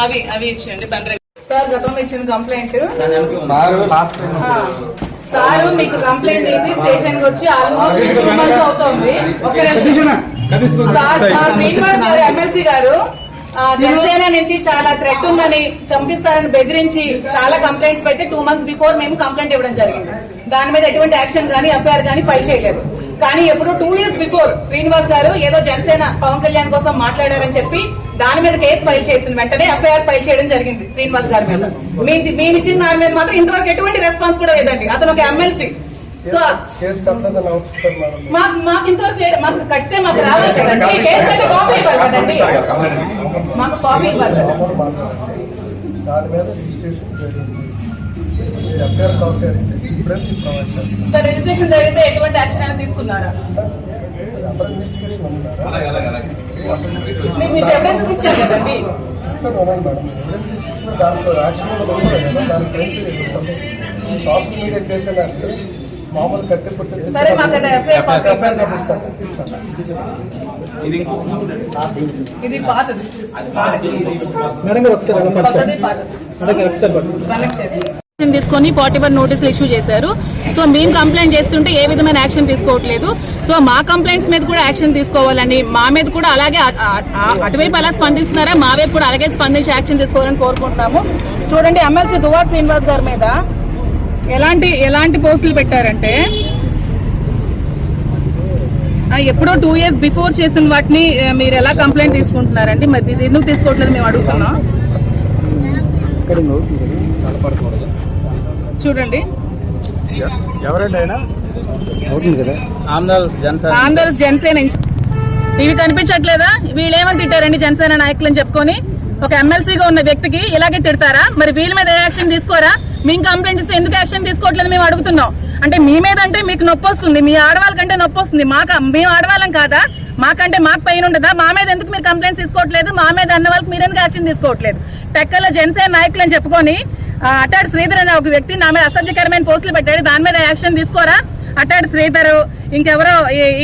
అవి ఇచ్చేయండి సార్. గతంలో ఇచ్చిన కంప్లైంట్ సార్ మీకు కంప్లైంట్ చేసి స్టేషన్ కి వచ్చి ఆల్మోస్ట్ 2 months అవుతుంది. ఒక శ్రీనివాస్ గారు ఎమ్మెల్సీ గారు జనసేన నుంచి చాలా థ్రెట్ ఉందని, చంపిస్తారని బెదిరించి చాలా కంప్లైంట్స్ పెట్టి 2 months బిఫోర్ మేము కంప్లైంట్ ఇవ్వడం జరిగింది. దాని మీద ఎటువంటి యాక్షన్ గానీ ఎఫ్ఐఆర్ గానీ ఫైల్ చేయలేదు. కానీ ఎప్పుడు 2 years బిఫోర్ శ్రీనివాస్ గారు ఏదో జనసేన పవన్ కళ్యాణ్ కోసం మాట్లాడారని చెప్పి దాని మీద కేసు ఫైల్ చేసిన వెంటనే ఎఫ్ఐఆర్ ఫైల్ చేయడం జరిగింది శ్రీనివాస్ గారి మీద. మేము ఇచ్చిన దాని మీద మాత్రం ఇంతవరకు ఎటువంటి రెస్పాన్స్ కూడా లేదండి. అతను ఒక ఎమ్మెల్సీ. సో మాకు ఇంతవరకు మాకు కట్టితే మాకు రావాలి కదండి. కేసు అయితే కాపీ ఇవ్వాలి కదండి, మాకు కాపీ ఇవ్వాలి. సార్ రిజిస్ట్రేషన్ జరిగితే ఎటువంటి యాక్షన్ అయినా తీసుకున్నారా? మీకు ఎవిడెన్స్ ఇచ్చారు కదండి. సరే మాకు ఇది పాతది తీసుకొని 41 నోటీసులు ఇష్యూ చేశారు. సో మేము కంప్లైంట్ చేస్తుంటే ఏ విధమైన యాక్షన్ తీసుకోవట్లేదు. సో మా కంప్లైంట్స్ మీద కూడా యాక్షన్ తీసుకోవాలని, మా మీద కూడా అలాగే అటువైపు అలా స్పందిస్తున్నారా, మా వైపు కూడా అలాగే స్పందించి యాక్షన్ తీసుకోవాలని కోరుకుంటున్నాము. చూడండి, ఎమ్మెల్సీ దువ్వాడ శ్రీనివాస్ గారి మీద ఎలాంటి పోస్టులు పెట్టారంటే, ఎప్పుడో 2 years బిఫోర్ చేసిన వాటిని మీరు ఎలా కంప్లైంట్ తీసుకుంటున్నారండి? మరి ఇది ఎందుకు తీసుకోవట్లేదు మేము అడుగుతున్నాం. చూడండి, ఆంధ్రప్రదేశ్ జనసేన ఇవి కనిపించట్లేదా? వీళ్ళు ఏమని తిట్టారండి జనసేన నాయకులని చెప్పుకొని? ఒక ఎమ్మెల్సీగా ఉన్న వ్యక్తికి ఇలాగే తిడతారా? మరి వీళ్ళ మీద యాక్షన్ తీసుకోరా? మేము కంప్లైంట్ ఇస్తే ఎందుకు యాక్షన్ తీసుకోవట్లేదు మేము అడుగుతున్నాం. అంటే మీ మీద అంటే మీకు నొప్పి వస్తుంది, మీ ఆడవాళ్ళ కంటే నొప్పి వస్తుంది. మేము ఆడవాళ్ళం కాదా? మాకంటే మాకు పైన ఉండదా? మా మీద ఎందుకు మీరు కంప్లైంట్స్ తీసుకోవట్లేదు? మా మీద అన్న వాళ్ళకి మీరు ఎందుకు యాక్షన్ తీసుకోవట్లేదు? టెక్కల్లో జనసేన నాయకులు అని చెప్పుకొని అట్టాడు శ్రీధర్ అనే ఒక వ్యక్తి నా మీద అసభ్యకరమైన పోస్టులు పెట్టాడు. దాని మీద యాక్షన్ తీసుకోరా? అట్టాడు శ్రీధర్, ఇంకెవరో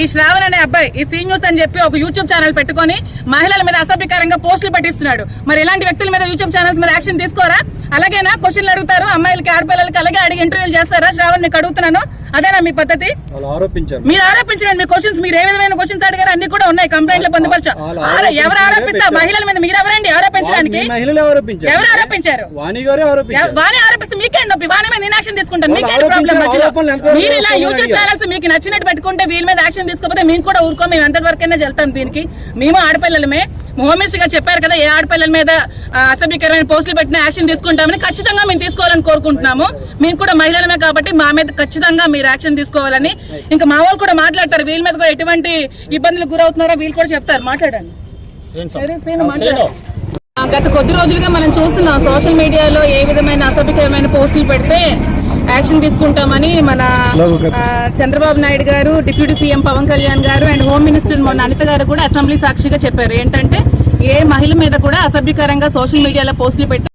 ఈ శ్రావణ్ అనే అబ్బాయి ఈ సీ న్యూస్ అని చెప్పి ఒక యూట్యూబ్ ఛానల్ పెట్టుకొని మహిళల మీద అసభ్యకరంగా పోస్టులు పెట్టిస్తున్నాడు. మరి ఇలాంటి వ్యక్తుల మీద యూట్యూబ్ ఛానల్స్ మీద యాక్షన్ తీసుకోరా? అలాగేనా క్వశ్చన్లు అడుగుతారు అమ్మాయిలకి, ఆడపిల్లలకి అలాగే అడిగి ఇంటర్వ్యూలు చేస్తారా? శ్రావణ్ మీకు అడుగుతున్నాను, అదేనా మీ పద్ధతి? మీరు ఆరోపించండి. మీ క్వశ్చన్స్, మీరు ఏ విధమైన క్వశ్చన్స్ అడిగారు అన్ని కూడా ఉన్నాయి కంప్లైంట్ లో పొందుపరచా. ఎవరు ఆరోపిస్తారు? మహిళల మీద మీరు ఎవరండి ఆరోపించడానికి? ఎవరు ఆరోపించారు? వాణి ఆరోపిస్తే మీకేం నొప్పి? వాణి మీద నేను యాక్షన్ తీసుకుంటాను, మీకేంటి ప్రాబ్లం? మధ్యలో మీరు ఇలా యూట్యూబ్ ఛానల్స్ మీకు నచ్చినట్టు పెట్టుకుంటే వీళ్ళ మీద యాక్షన్ తీసుకోకపోతే మేము కూడా ఊరుకో. మేము ఎంతవరకైనా వెళ్తాం దీనికి. మేము ఆడపిల్లలమే. హోమ్ మినిస్టర్ గా చెప్పారు కదా, ఏ ఆడపిల్లల మీద అసభ్యకరమైన పోస్టులు పెట్టిన యాక్షన్ తీసుకుంటామని. ఖచ్చితంగా మేము తీసుకోవాలని కోరుకుంటున్నాము. మేము కూడా మహిళలమే కాబట్టి మా మీద ఖచ్చితంగా మీరు యాక్షన్ తీసుకోవాలని. ఇంకా మా వాళ్ళు కూడా మాట్లాడతారు, వీళ్ళ మీద కూడా ఎటువంటి ఇబ్బందులు గురవుతున్నారో వీళ్ళు కూడా చెప్తారు. మాట్లాడండి. గత కొద్ది రోజులుగా మనం చూస్తున్నాం సోషల్ మీడియాలో ఏ విధమైన అసభ్యకరమైన పోస్టులు పెడితే యాక్షన్ తీసుకుంటామని మన చంద్రబాబు నాయుడు గారు, డిప్యూటీ సీఎం పవన్ కళ్యాణ్ గారు అండ్ హోమ్ మినిస్టర్ మొన్న అనిత గారు కూడా అసెంబ్లీ సాక్షిగా చెప్పారు. ఏంటంటే ఏ మహిళ మీద కూడా అసభ్యకరంగా సోషల్ మీడియాలో పోస్టులు పెట్టి